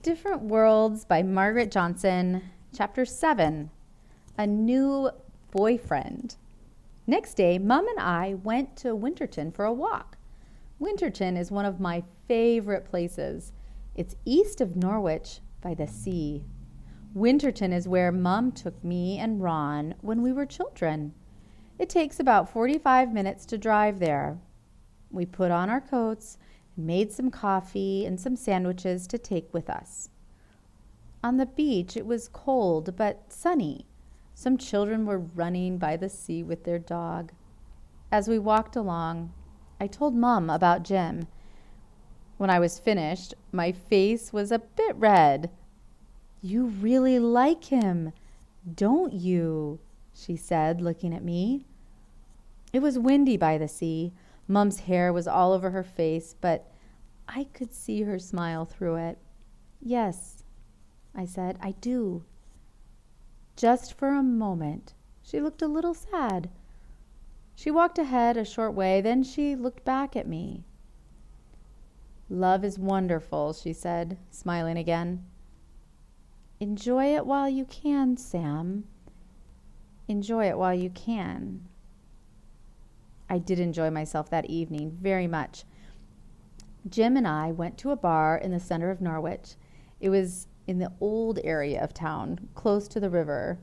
Different Worlds by Margaret Johnson, Chapter 7, A New Boyfriend. Next day, Mom and I went to Winterton for a walk. Winterton is one of my favorite places. It's east of Norwich by the sea. Winterton is where Mom took me and Ron when we were children. It takes about 45 minutes to drive there. We put on our coats, made some coffee and some sandwiches to take with us. On the beach, it was cold but sunny. Some children were running by the sea with their dog. As we walked along, I told Mom about Jim. When I was finished, my face was a bit red. "You really like him, don't you?" she said, looking at me. It was windy by the sea. Mom's hair was all over her face, but I could see her smile through it. "Yes," I said, "I do." Just for a moment, she looked a little sad. She walked ahead a short way, then she looked back at me. "Love is wonderful," she said, smiling again. "Enjoy it while you can, Sam. Enjoy it while you can." I did enjoy myself that evening very much. Jim and I went to a bar in the center of Norwich. It was in the old area of town, close to the river.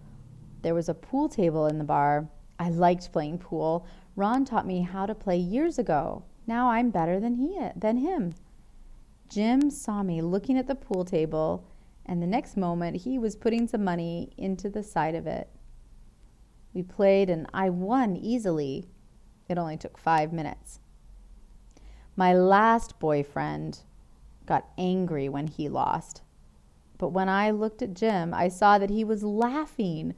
There was a pool table in the bar. I liked playing pool. Ron taught me how to play years ago. Now I'm better than him. Jim saw me looking at the pool table, and the next moment he was putting some money into the side of it. We played and I won easily. It only took 5 minutes. My last boyfriend got angry when he lost. But when I looked at Jim, I saw that he was laughing.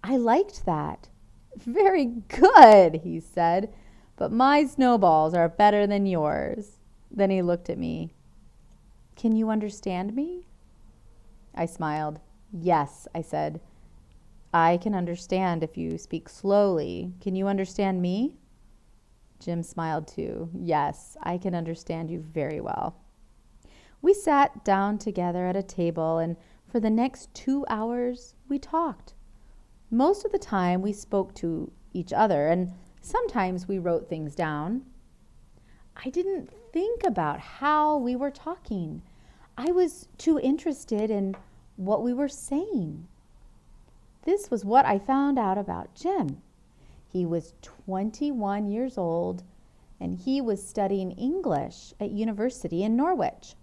I liked that. "Very good," he said, "but my snowballs are better than yours." Then he looked at me. "Can you understand me?" I smiled. "Yes," I said. "I can understand if you speak slowly. Can you understand me?" Jim smiled too. "Yes, I can understand you very well." We sat down together at a table, and for the next 2 hours, we talked. Most of the time, we spoke to each other, and sometimes we wrote things down. I didn't think about how we were talking. I was too interested in what we were saying. This was what I found out about Jim. He was 21 years old, and he was studying English at university in Norwich.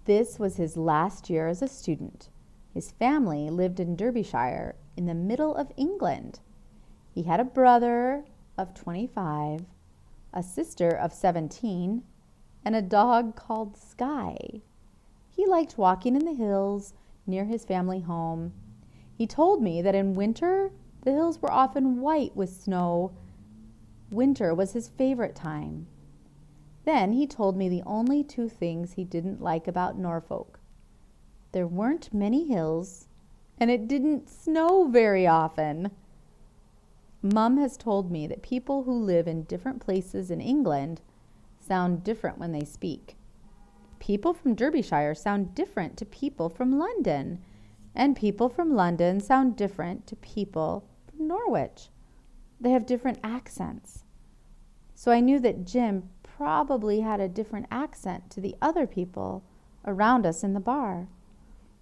This was his last year as a student. His family lived in Derbyshire, in the middle of England. He had a brother of 25, a sister of 17, and a dog called Sky. He liked walking in the hills near his family home. He told me that in winter, the hills were often white with snow. Winter was his favorite time. Then he told me the only 2 things he didn't like about Norfolk. There weren't many hills, and it didn't snow very often. Mom has told me that people who live in different places in England sound different when they speak. People from Derbyshire sound different to people from London, and people from London sound different to people from Norwich. They have different accents. So I knew that Jim probably had a different accent to the other people around us in the bar.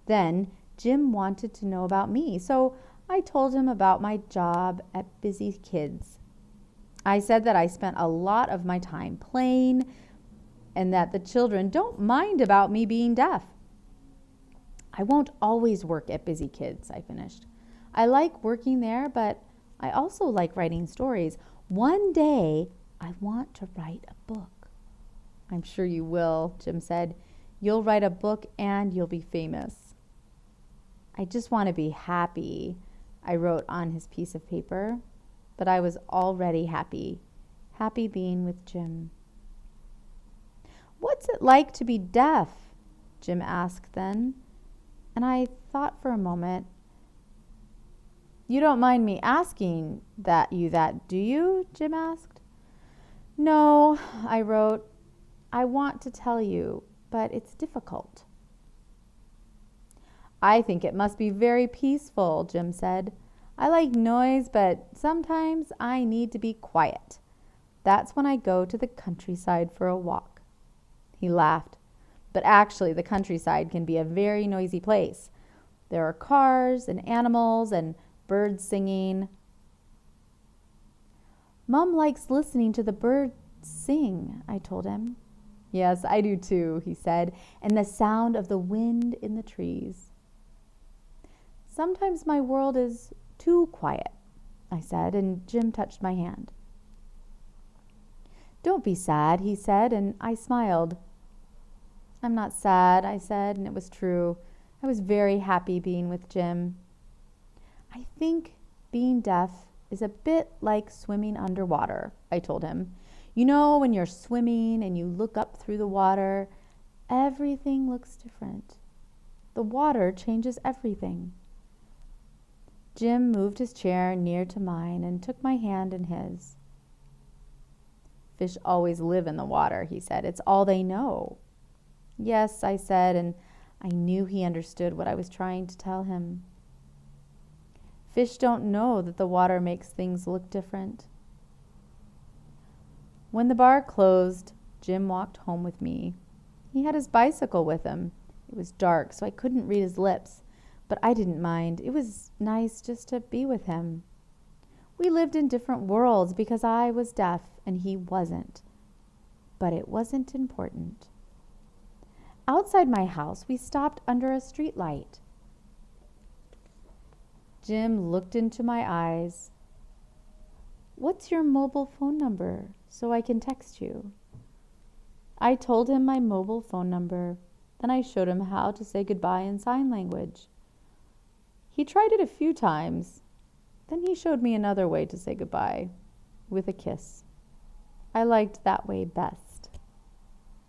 Then Jim wanted to know about me, so I told him about my job at Busy Kids. I said that I spent a lot of my time playing and that the children don't mind about me being deaf. "I won't always work at Busy Kids," I finished. "I like working there, but I also like writing stories. One day, I want to write a book." "I'm sure you will," Jim said. "You'll write a book and you'll be famous." "I just want to be happy," I wrote on his piece of paper. But I was already happy being with Jim. "What's it like to be deaf?" Jim asked then. And I thought for a moment. "You don't mind me asking that, do you?" Jim asked. "No," I wrote. "I want to tell you, but it's difficult." I think it must be very peaceful, Jim said. I like noise, but sometimes I need to be quiet. That's when I go to the countryside for a walk. He laughed. But actually, the countryside can be a very noisy place. There are cars and animals and birds singing. Mom likes listening to the birds sing, I told him. Yes, I do too, he said, and the sound of the wind in the trees. Sometimes my world is too quiet, I said, and Jim touched my hand. Don't be sad, he said, and I smiled. I'm not sad, I said, and it was true. I was very happy being with Jim. I think being deaf is a bit like swimming underwater, I told him. You know, when you're swimming and you look up through the water, everything looks different. The water changes everything. Jim moved his chair near to mine and took my hand in his. Fish always live in the water, he said. It's all they know. Yes, I said, and I knew he understood what I was trying to tell him. Fish don't know that the water makes things look different. When the bar closed, Jim walked home with me. He had his bicycle with him. It was dark, so I couldn't read his lips, but I didn't mind. It was nice just to be with him. We lived in different worlds because I was deaf and he wasn't. But it wasn't important. Outside my house, we stopped under a street light. Jim looked into my eyes. What's your mobile phone number so I can text you? I told him my mobile phone number. Then I showed him how to say goodbye in sign language. He tried it a few times. Then he showed me another way to say goodbye, with a kiss. I liked that way best.